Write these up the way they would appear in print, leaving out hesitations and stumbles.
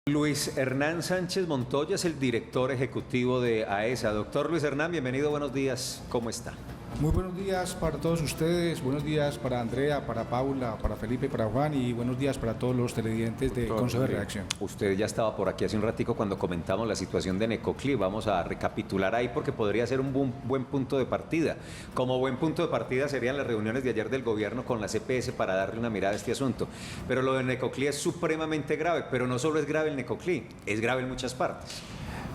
Luis Hernán Sánchez Montoya es el director ejecutivo de AESA. Doctor Luis Hernán, bienvenido, buenos días, ¿cómo está? Muy buenos días para todos ustedes, buenos días para Andrea, para Paula, para Felipe, para Juan y buenos días para todos los televidentes de Consejo de Redacción. Usted ya estaba por aquí hace un ratico cuando comentamos la situación de Necoclí. Vamos a recapitular ahí porque podría ser un buen punto de partida. Como buen punto de partida serían las reuniones de ayer del gobierno con la CPS para darle una mirada a este asunto. Pero lo de Necoclí es supremamente grave, pero no solo es grave el Necoclí, es grave en muchas partes.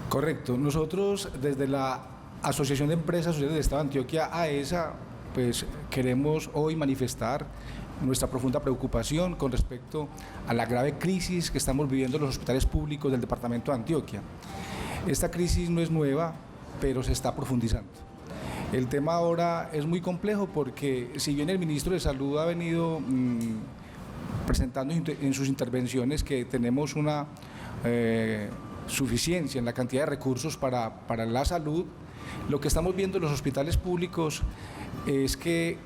Correcto, nosotros desde la Asociación de Empresas Sociales del Estado de Antioquia, AESA, pues queremos hoy manifestar nuestra profunda preocupación con respecto a la grave crisis que estamos viviendo en los hospitales públicos del departamento de Antioquia. Esta crisis no es nueva, pero se está profundizando. El tema ahora es muy complejo porque si bien el ministro de Salud ha venido presentando en sus intervenciones que tenemos una suficiencia en la cantidad de recursos para la salud, lo que estamos viendo en los hospitales públicos es que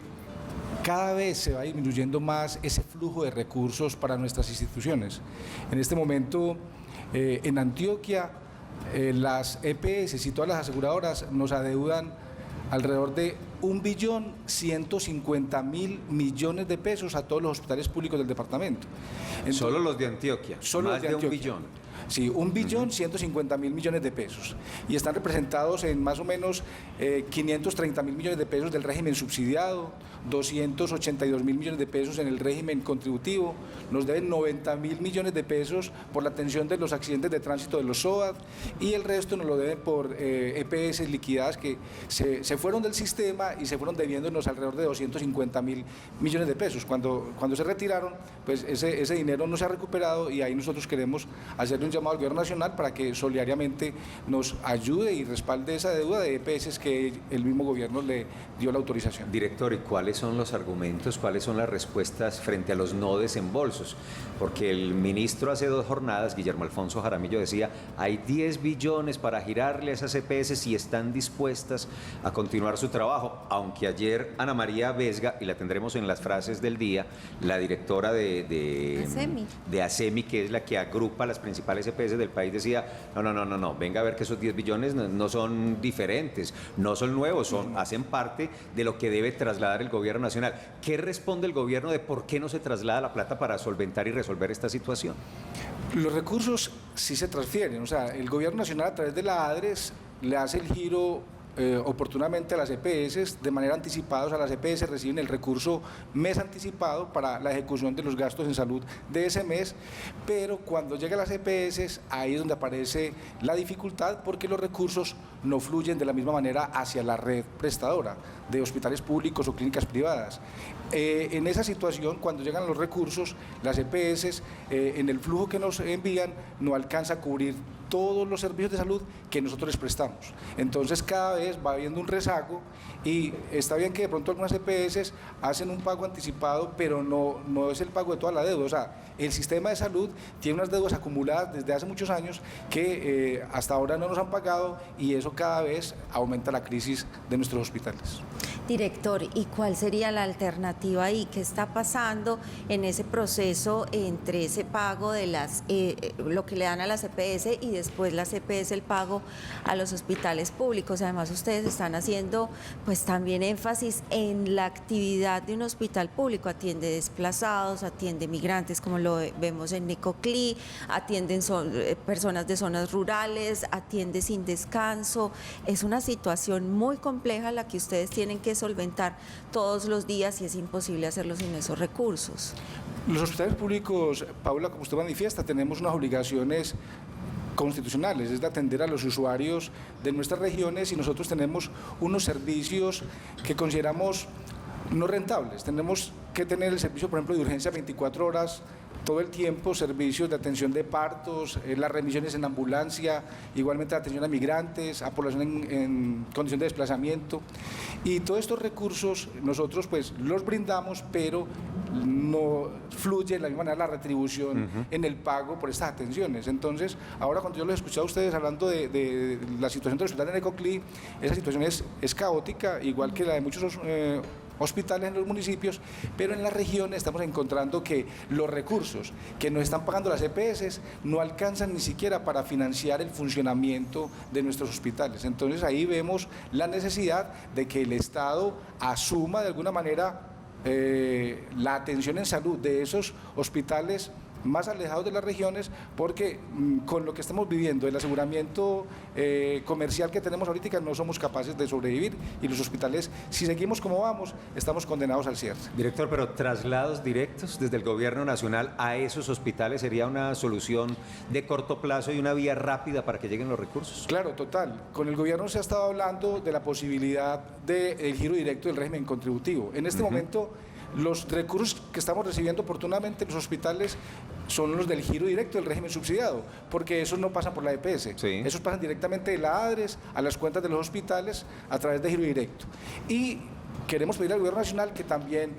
cada vez se va disminuyendo más ese flujo de recursos para nuestras instituciones. En este momento, en Antioquia, las EPS y todas las aseguradoras nos adeudan alrededor de 1.150.000 millones de pesos a todos los hospitales públicos del departamento. Entonces, solo los de Antioquia, solo más los de Antioquia. 1 billón. Sí, 1.150.000 millones de pesos y están representados en más o menos 530.000 millones de pesos del régimen subsidiado, 282.000 millones de pesos en el régimen contributivo, nos deben 90.000 millones de pesos por la atención de los accidentes de tránsito de los SOAT y el resto nos lo deben por EPS liquidadas que se fueron del sistema y se fueron debiéndonos alrededor de 250.000 millones de pesos. Cuando se retiraron, pues ese dinero no se ha recuperado y ahí nosotros queremos hacerle un llamado al Gobierno Nacional para que solidariamente nos ayude y respalde esa deuda de EPS que el mismo gobierno le dio la autorización. Director, ¿y cuáles son los argumentos, cuáles son las respuestas frente a los no desembolsos? Porque el ministro hace 2 jornadas, Guillermo Alfonso Jaramillo, decía, hay 10 billones para girarle a esas EPS si están dispuestas a continuar su trabajo, aunque ayer Ana María Vesga, y la tendremos en las frases del día, la directora de ASEMI, que es la que agrupa las principales EPS del país, decía, no, venga a ver que esos 10 billones no son diferentes, no son nuevos, hacen parte de lo que debe trasladar el gobierno nacional. ¿Qué responde el gobierno de por qué no se traslada la plata para solventar y resolver esta situación? Los recursos sí se transfieren, o sea, el gobierno nacional a través de la ADRES le hace el giro oportunamente a las EPS, de manera anticipada, o sea, las EPS reciben el recurso mes anticipado para la ejecución de los gastos en salud de ese mes, pero cuando llegan las EPS, ahí es donde aparece la dificultad porque los recursos no fluyen de la misma manera hacia la red prestadora de hospitales públicos o clínicas privadas. En esa situación, cuando llegan los recursos, las EPS en el flujo que nos envían no alcanza a cubrir todos los servicios de salud que nosotros les prestamos. Entonces cada vez va habiendo un rezago y está bien que de pronto algunas EPS hacen un pago anticipado, pero no es el pago de toda la deuda. O sea, el sistema de salud tiene unas deudas acumuladas desde hace muchos años que hasta ahora no nos han pagado y eso cada vez aumenta la crisis de nuestros hospitales. Director, ¿y cuál sería la alternativa ahí? ¿Qué está pasando en ese proceso entre ese pago de lo que le dan a las EPS y después las EPS el pago a los hospitales públicos? Además, ustedes están haciendo pues también énfasis en la actividad de un hospital público, atiende desplazados, atiende migrantes como lo vemos en Necoclí, atienden personas de zonas rurales, atiende sin descanso. Es una situación muy compleja la que ustedes tienen que solventar todos los días y es imposible hacerlo sin esos recursos. Los hospitales públicos, Paula, como usted manifiesta, tenemos unas obligaciones constitucionales, es de atender a los usuarios de nuestras regiones y nosotros tenemos unos servicios que consideramos no rentables. Tenemos que tener el servicio, por ejemplo, de urgencia 24 horas todo el tiempo, servicios de atención de partos, las remisiones en ambulancia, igualmente la atención a migrantes, a población en condición de desplazamiento. Y todos estos recursos nosotros pues los brindamos, pero no fluye de la misma manera la retribución en el pago por estas atenciones. Entonces, ahora cuando yo los he escuchado a ustedes hablando de la situación del hospital de Necoclí, esa situación es caótica, igual que la de muchos hospitales en los municipios, pero en las regiones estamos encontrando que los recursos que nos están pagando las EPS no alcanzan ni siquiera para financiar el funcionamiento de nuestros hospitales. Entonces ahí vemos la necesidad de que el Estado asuma de alguna manera la atención en salud de esos hospitales más alejados de las regiones, porque con lo que estamos viviendo, el aseguramiento comercial que tenemos ahorita, no somos capaces de sobrevivir, y los hospitales, si seguimos como vamos, estamos condenados al cierre. Director, pero traslados directos desde el gobierno nacional a esos hospitales sería una solución de corto plazo y una vía rápida para que lleguen los recursos. Claro, total. Con el gobierno se ha estado hablando de la posibilidad del giro directo del régimen contributivo. En este momento, los recursos que estamos recibiendo oportunamente en los hospitales son los del giro directo del régimen subsidiado, porque esos no pasan por la EPS, Sí. esos pasan directamente de la ADRES a las cuentas de los hospitales a través de giro directo. Y queremos pedir al gobierno nacional que también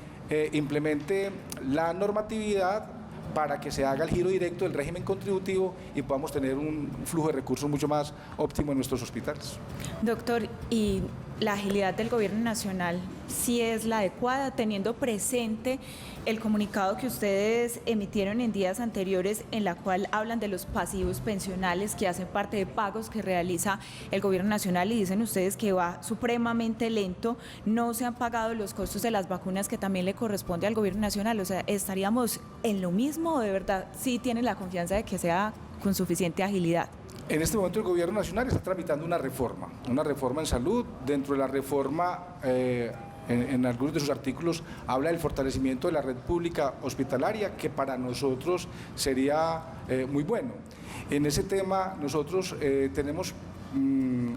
implemente la normatividad para que se haga el giro directo del régimen contributivo y podamos tener un flujo de recursos mucho más óptimo en nuestros hospitales. Doctor, ¿y la agilidad del gobierno nacional sí es la adecuada, teniendo presente el comunicado que ustedes emitieron en días anteriores, en la cual hablan de los pasivos pensionales que hacen parte de pagos que realiza el gobierno nacional, y dicen ustedes que va supremamente lento, no se han pagado los costos de las vacunas que también le corresponde al gobierno nacional? O sea, ¿estaríamos en lo mismo o de verdad sí tienen la confianza de que sea con suficiente agilidad? En este momento el gobierno nacional está tramitando una reforma en salud. Dentro de la reforma, en algunos de sus artículos, habla del fortalecimiento de la red pública hospitalaria, que para nosotros sería muy bueno. En ese tema nosotros tenemos,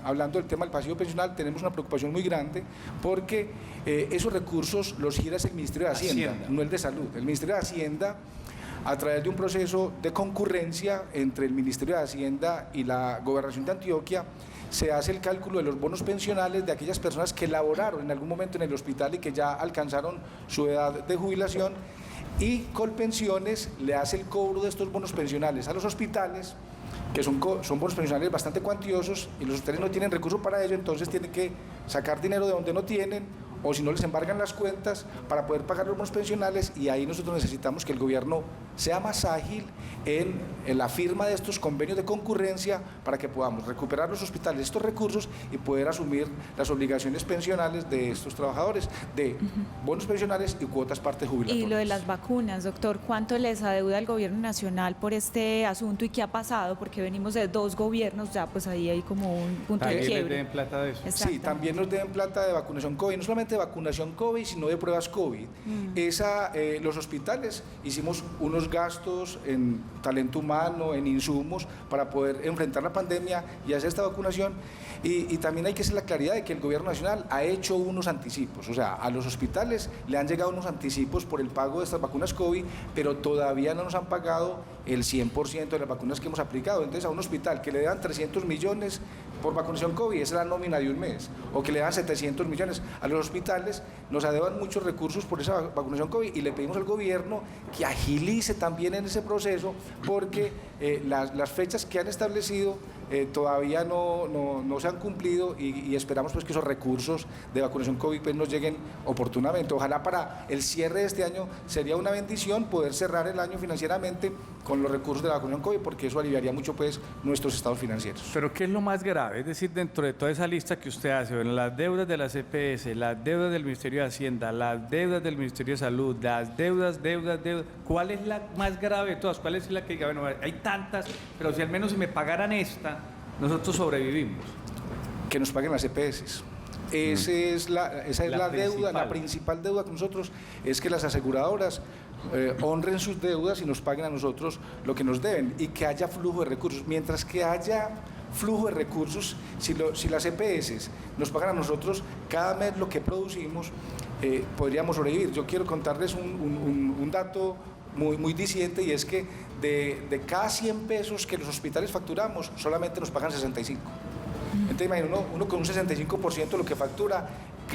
hablando del tema del pasivo pensional, tenemos una preocupación muy grande, porque esos recursos los gira el Ministerio de Hacienda, no el de Salud. El Ministerio de Hacienda, a través de un proceso de concurrencia entre el Ministerio de Hacienda y la Gobernación de Antioquia, se hace el cálculo de los bonos pensionales de aquellas personas que laboraron en algún momento en el hospital y que ya alcanzaron su edad de jubilación, y Colpensiones le hace el cobro de estos bonos pensionales a los hospitales, que son bonos pensionales bastante cuantiosos, y los hospitales no tienen recursos para ello, entonces tienen que sacar dinero de donde no tienen, o si no les embargan las cuentas para poder pagar los bonos pensionales, y ahí nosotros necesitamos que el gobierno sea más ágil en la firma de estos convenios de concurrencia para que podamos recuperar los hospitales estos recursos y poder asumir las obligaciones pensionales de estos trabajadores, de bonos pensionales y cuotas parte jubilatorias. Y lo de las vacunas, doctor, ¿cuánto les adeuda el gobierno nacional por este asunto y qué ha pasado? Porque venimos de dos gobiernos, ya pues ahí hay como un punto de ¿También les quiebre. deben plata de eso? Sí, también nos deben plata de vacunación COVID, no solamente de vacunación COVID, sino de pruebas COVID. Los hospitales hicimos unos gastos en talento humano, en insumos, para poder enfrentar la pandemia y hacer esta vacunación. Y también hay que hacer la claridad de que el gobierno nacional ha hecho unos anticipos, o sea, a los hospitales le han llegado unos anticipos por el pago de estas vacunas COVID, pero todavía no nos han pagado el 100% de las vacunas que hemos aplicado. Entonces, a un hospital que le dan 300 millones por vacunación COVID, esa es la nómina de un mes, o que le dan 700 millones a los hospitales, nos adeban muchos recursos por esa vacunación COVID, y le pedimos al gobierno que agilice también en ese proceso, porque las fechas que han establecido todavía no se han cumplido, y esperamos pues que esos recursos de vacunación COVID pues nos lleguen oportunamente. Ojalá para el cierre de este año sería una bendición poder cerrar el año financieramente con los recursos de la vacunación COVID, porque eso aliviaría mucho pues nuestros estados financieros. Pero ¿qué es lo más grave? Es decir, dentro de toda esa lista que usted hace, bueno, las deudas de las EPS, las deudas del Ministerio de Hacienda, las deudas del Ministerio de Salud, las deudas, ¿cuál es la más grave de todas? ¿Cuál es la que diga, bueno, hay tantas, pero si al menos si me pagaran esta, nosotros sobrevivimos? Que nos paguen las EPS. Esa es la deuda, la principal. principal deuda con nosotros, es que las aseguradoras honren sus deudas y nos paguen a nosotros lo que nos deben, y que haya flujo de recursos. Mientras que haya flujo de recursos, si las EPS nos pagan a nosotros cada mes lo que producimos, podríamos sobrevivir. Yo quiero contarles un dato muy diciente, y es que de cada 100 pesos que los hospitales facturamos, solamente nos pagan 65. Entonces imagínate, uno con un 65% de lo que factura,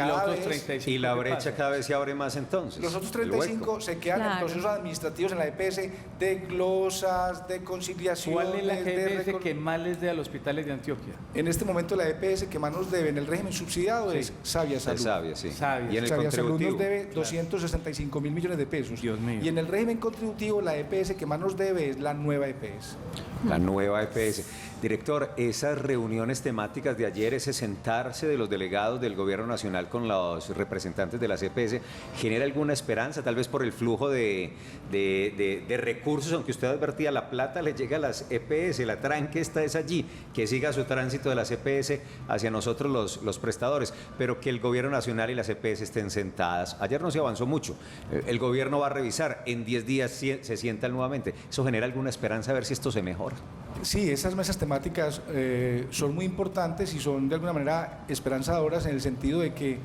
los cada otros vez... 35 Y la ¿qué brecha pasa? cada vez se abre más entonces. Los otros el hueco. 35 se quedan en Claro. procesos administrativos en la EPS de glosas, de conciliaciones, ¿Cuál es la de EPS que más les dé a los hospitales de Antioquia? En este momento la EPS que más nos debe en el régimen subsidiado Sí. es Sabia Salud. Es sabia, sí. Sabia. Y en el Sabia Salud contributivo. nos debe 265 mil millones de pesos. Dios mío. Y en el régimen contributivo la EPS que más nos debe es la nueva EPS. La nueva EPS. Director, esas reuniones temáticas de ayer, ese sentarse de los delegados del Gobierno Nacional con los representantes de las EPS, ¿genera alguna esperanza? Tal vez por el flujo de recursos, aunque usted advertía, la plata le llega a las EPS, la tranque está es allí, que siga su tránsito de las EPS hacia nosotros los prestadores, pero que el Gobierno Nacional y las EPS estén sentadas. Ayer no se avanzó mucho. El Gobierno va a revisar, en 10 días se sientan nuevamente. ¿Eso genera alguna esperanza a ver si esto se mejora? Sí, esas mesas temáticas son muy importantes y son de alguna manera esperanzadoras en el sentido de que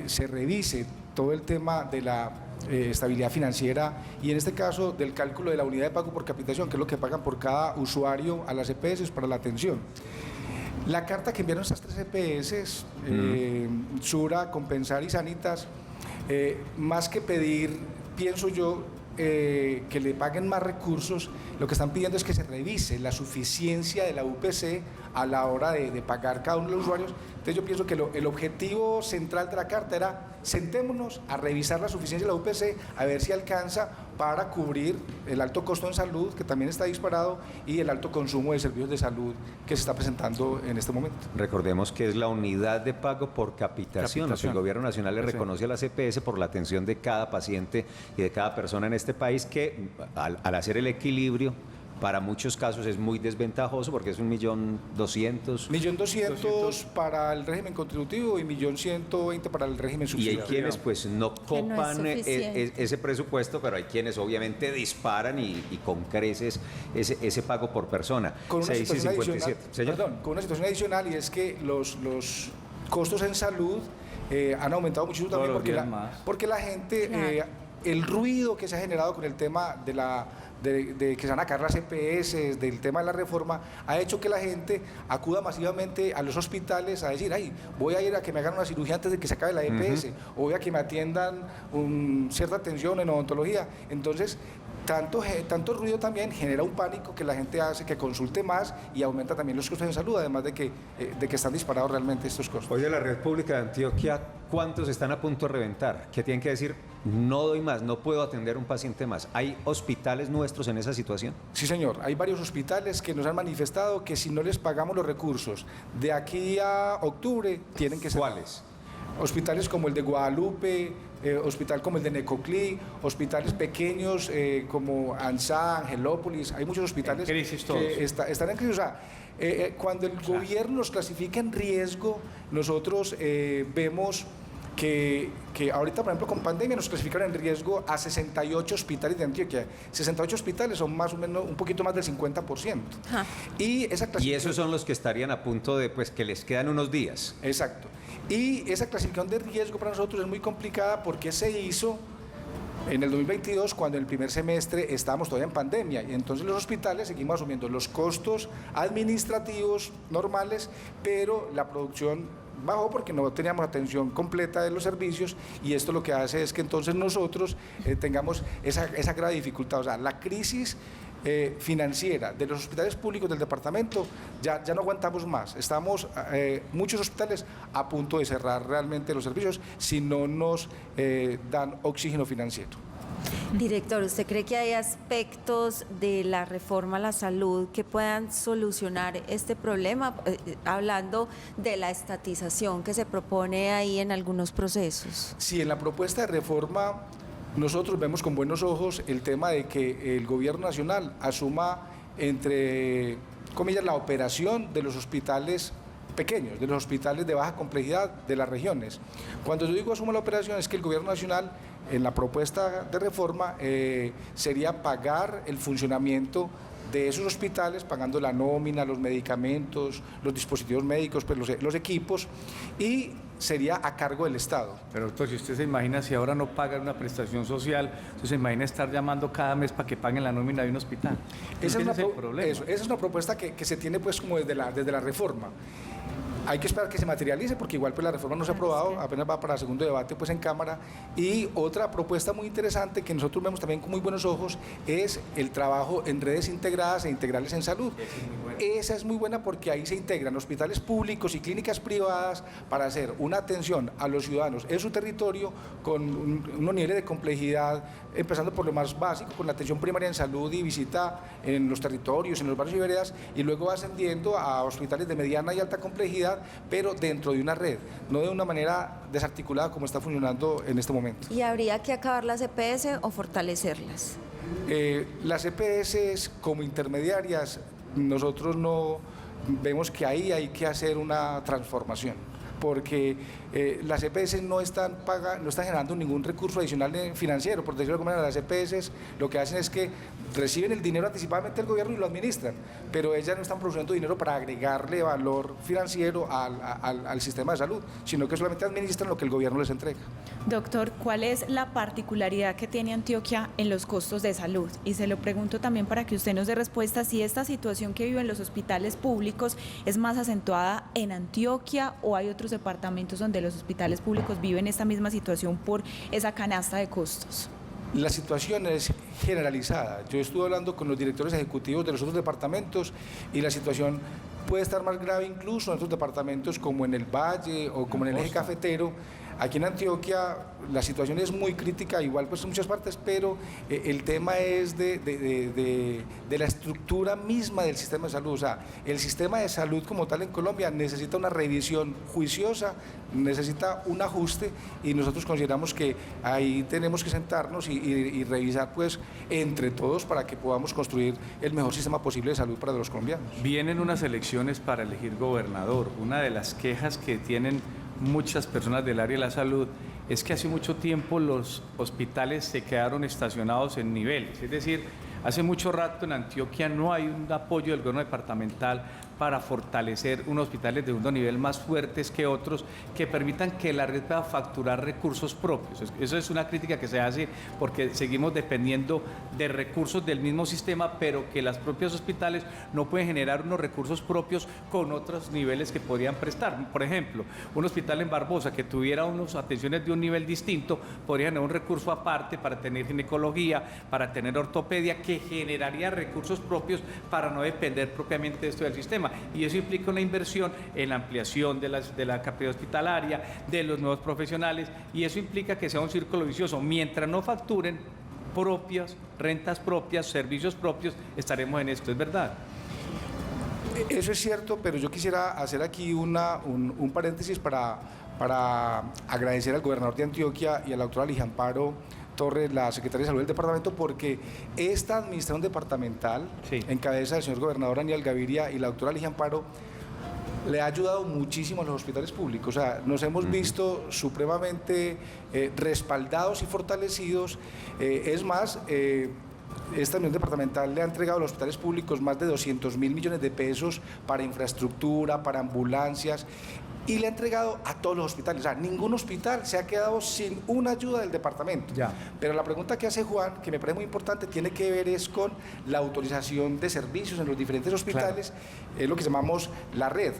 se revise todo el tema de la estabilidad financiera y en este caso del cálculo de la unidad de pago por capitación, que es lo que pagan por cada usuario a las EPS para la atención. La carta que enviaron estas tres EPS, Sura, Compensar y Sanitas, más que pedir, pienso yo, que le paguen más recursos, lo que están pidiendo es que se revise la suficiencia de la UPC a la hora de pagar cada uno de los usuarios. Entonces yo pienso que el objetivo central de la carta era sentémonos a revisar la suficiencia de la UPC, a ver si alcanza para cubrir el alto costo en salud, que también está disparado, y el alto consumo de servicios de salud que se está presentando en este momento. Recordemos que es la unidad de pago por capitación, lo que el Gobierno Nacional le reconoce a las EPS por la atención de cada paciente y de cada persona en este país, que al hacer el equilibrio, para muchos casos es muy desventajoso porque es 1.200.000. 1.200.000 para el régimen contributivo y 1.120.000 para el régimen Y subsidiario. hay quienes pues no copan suficiente. ese presupuesto, pero hay quienes obviamente disparan y con creces ese pago por persona. Con una 6 y situación 57. adicional, Señor. perdón, con una situación adicional, y es que los costos en salud han aumentado muchísimo Todos también los días más. porque la gente, Claro. el ruido que se ha generado con el tema de que se van a caer las EPS, del tema de la reforma, ha hecho que la gente acuda masivamente a los hospitales a decir, ay, voy a ir a que me hagan una cirugía antes de que se acabe la EPS, o voy a que me atiendan cierta atención en odontología. Entonces, tanto ruido también genera un pánico que la gente hace que consulte más y aumenta también los costos de salud, además de que están disparados realmente estos costos. Hoy de la Red Pública de Antioquia, ¿cuántos están a punto de reventar? ¿Qué tienen que decir? No doy más, no puedo atender a un paciente más. ¿Hay hospitales nuestros en esa situación? Sí, señor. Hay varios hospitales que nos han manifestado que si no les pagamos los recursos de aquí a octubre, tienen que ser. ¿Cuáles? Hospitales como el de Guadalupe, hospital como el de Necoclí, hospitales pequeños como ANSA, Angelópolis, hay muchos hospitales En crisis todos. que están en crisis. O sea, cuando el gobierno nos clasifica en riesgo, nosotros vemos que ahorita, por ejemplo, con pandemia nos clasificaron en riesgo a 68 hospitales de Antioquia. 68 hospitales son más o menos un poquito más del 50%. Ajá. Y esa Y esos son los que estarían a punto de, pues, que les quedan unos días. Exacto. Y esa clasificación de riesgo para nosotros es muy complicada porque se hizo en el 2022 cuando en el primer semestre estábamos todavía en pandemia y entonces los hospitales seguimos asumiendo los costos administrativos normales, pero la producción bajó porque no teníamos atención completa de los servicios y esto lo que hace es que entonces nosotros tengamos esa grave dificultad. O sea, la crisis financiera de los hospitales públicos del departamento ya no aguantamos más. Estamos muchos hospitales a punto de cerrar realmente los servicios si no nos dan oxígeno financiero. Director, ¿usted cree que hay aspectos de la reforma a la salud que puedan solucionar este problema? Hablando de la estatización que se propone ahí en algunos procesos. Sí, en la propuesta de reforma nosotros vemos con buenos ojos el tema de que el gobierno nacional asuma, entre comillas, la operación de los hospitales pequeños, de los hospitales de baja complejidad de las regiones. Cuando yo digo asuma la operación es que el gobierno nacional en la propuesta de reforma sería pagar el funcionamiento de esos hospitales, pagando la nómina, los medicamentos, los dispositivos médicos, pues los equipos, y sería a cargo del Estado. Pero doctor, si usted se imagina, si ahora no pagan una prestación social, usted se imagina estar llamando cada mes para que paguen la nómina de un hospital. Esa Ese es el problema. esa es una propuesta que se tiene pues como desde la reforma. Hay que esperar que se materialice porque igual pues la reforma no se ha aprobado, apenas va para segundo debate pues en Cámara. Y otra propuesta muy interesante que nosotros vemos también con muy buenos ojos es el trabajo en redes integradas e integrales en salud. Esa es muy buena porque ahí se integran hospitales públicos y clínicas privadas para hacer una atención a los ciudadanos en su territorio con unos niveles de complejidad, empezando por lo más básico, con la atención primaria en salud y visita en los territorios, en los barrios y veredas, y luego ascendiendo a hospitales de mediana y alta complejidad, pero dentro de una red, no de una manera desarticulada como está funcionando en este momento. ¿Y habría que acabar las EPS o fortalecerlas? Las EPS como intermediarias, nosotros no vemos que ahí hay que hacer una transformación, porque las EPS no están generando ningún recurso adicional financiero, por decirlo de alguna manera. Las EPS lo que hacen es que reciben el dinero anticipadamente del gobierno y lo administran, pero ellas no están produciendo dinero para agregarle valor financiero al sistema de salud, sino que solamente administran lo que el gobierno les entrega. Doctor, ¿cuál es la particularidad que tiene Antioquia en los costos de salud? Y se lo pregunto también para que usted nos dé respuesta si esta situación que viven los hospitales públicos es más acentuada en Antioquia o hay otros departamentos donde los hospitales públicos viven esta misma situación por esa canasta de costos. La situación es generalizada. Yo estuve hablando con los directores ejecutivos de los otros departamentos y la situación puede estar más grave incluso en otros departamentos como en el Valle o como en el eje cafetero. Aquí en Antioquia la situación es muy crítica, igual pues en muchas partes, pero el tema es de la estructura misma del sistema de salud. O sea, el sistema de salud como tal en Colombia necesita una revisión juiciosa, necesita un ajuste y nosotros consideramos que ahí tenemos que sentarnos y revisar pues entre todos para que podamos construir el mejor sistema posible de salud para los colombianos. Vienen unas elecciones para elegir gobernador. Una de las quejas que tienen muchas personas del área de la salud es que hace mucho tiempo los hospitales se quedaron estacionados en niveles, es decir, hace mucho rato en Antioquia no hay un apoyo del gobierno departamental para fortalecer unos hospitales de un nivel más fuertes que otros que permitan que la red pueda facturar recursos propios. Eso es una crítica que se hace porque seguimos dependiendo de recursos del mismo sistema, pero que los propios hospitales no pueden generar unos recursos propios con otros niveles que podrían prestar. Por ejemplo, un hospital en Barbosa que tuviera unas atenciones de un nivel distinto podría generar un recurso aparte para tener ginecología, para tener ortopedia, que generaría recursos propios para no depender propiamente de esto del sistema. Y eso implica una inversión en la ampliación de la capacidad hospitalaria, de los nuevos profesionales, y eso implica que sea un círculo vicioso. Mientras no facturen propias, rentas propias, servicios propios, estaremos en esto, ¿es verdad? Eso es cierto, pero yo quisiera hacer aquí un paréntesis para agradecer al gobernador de Antioquia y a la doctora Ligia Amparo Torres, la secretaria de Salud del departamento, porque esta administración departamental, sí, en cabeza del señor gobernador Aníbal Gaviria y la doctora Ligia Amparo, le ha ayudado muchísimo a los hospitales públicos. O sea, nos hemos visto supremamente respaldados y fortalecidos. Es más, esta administración departamental le ha entregado a los hospitales públicos más de 200.000 millones de pesos para infraestructura, para ambulancias, y le ha entregado a todos los hospitales. O sea, ningún hospital se ha quedado sin una ayuda del departamento. Ya. Pero la pregunta que hace Juan, que me parece muy importante, tiene que ver es con la autorización de servicios en los diferentes hospitales, claro. Es lo que llamamos la red.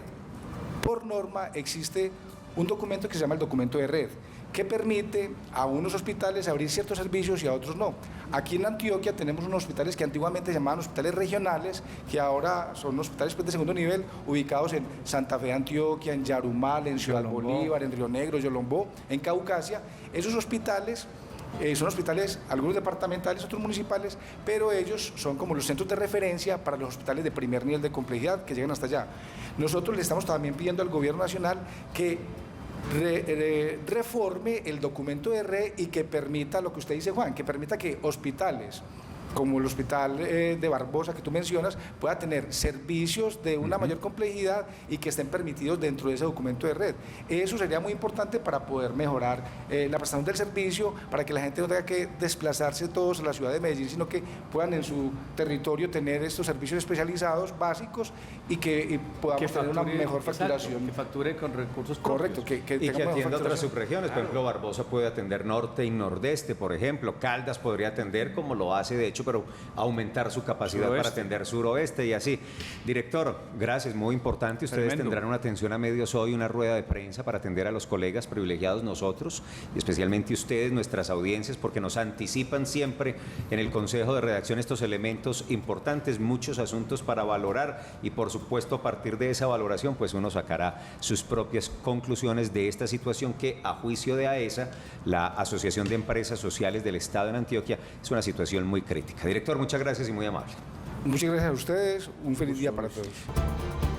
Por norma existe un documento que se llama el documento de red, que permite a unos hospitales abrir ciertos servicios y a otros no. Aquí en Antioquia tenemos unos hospitales que antiguamente se llamaban hospitales regionales, que ahora son hospitales de segundo nivel, ubicados en Santa Fe, Antioquia, en Yarumal, en Ciudad Bolívar, en Río Negro, Yolombó, en Caucasia. Esos hospitales son hospitales, algunos departamentales, otros municipales, pero ellos son como los centros de referencia para los hospitales de primer nivel de complejidad que llegan hasta allá. Nosotros le estamos también pidiendo al gobierno nacional que reforme el documento de red y que permita lo que usted dice, Juan, que permita que hospitales como el hospital de Barbosa que tú mencionas, pueda tener servicios de una mayor complejidad y que estén permitidos dentro de ese documento de red. Eso sería muy importante para poder mejorar la prestación del servicio, para que la gente no tenga que desplazarse todos a la ciudad de Medellín, sino que puedan en su territorio tener estos servicios especializados básicos y que podamos tener una mejor facturación. Exacto, que facture con recursos propios. Correcto. Y que atienda otras subregiones. Por ejemplo, Barbosa puede atender norte y nordeste, por ejemplo. Caldas podría atender, como lo hace de hecho hecho, pero aumentar su capacidad para atender suroeste y así. Director, gracias, muy importante. Ustedes Tremendo. tendrán una atención a medios hoy, una rueda de prensa para atender a los colegas privilegiados nosotros, y especialmente ustedes, nuestras audiencias, porque nos anticipan siempre en el Consejo de Redacción estos elementos importantes, muchos asuntos para valorar, y por supuesto a partir de esa valoración pues uno sacará sus propias conclusiones de esta situación que, a juicio de AESA, la Asociación de Empresas Sociales del Estado en Antioquia, es una situación muy crítica. Director, muchas gracias y muy amable. Muchas gracias a ustedes, un feliz día para todos.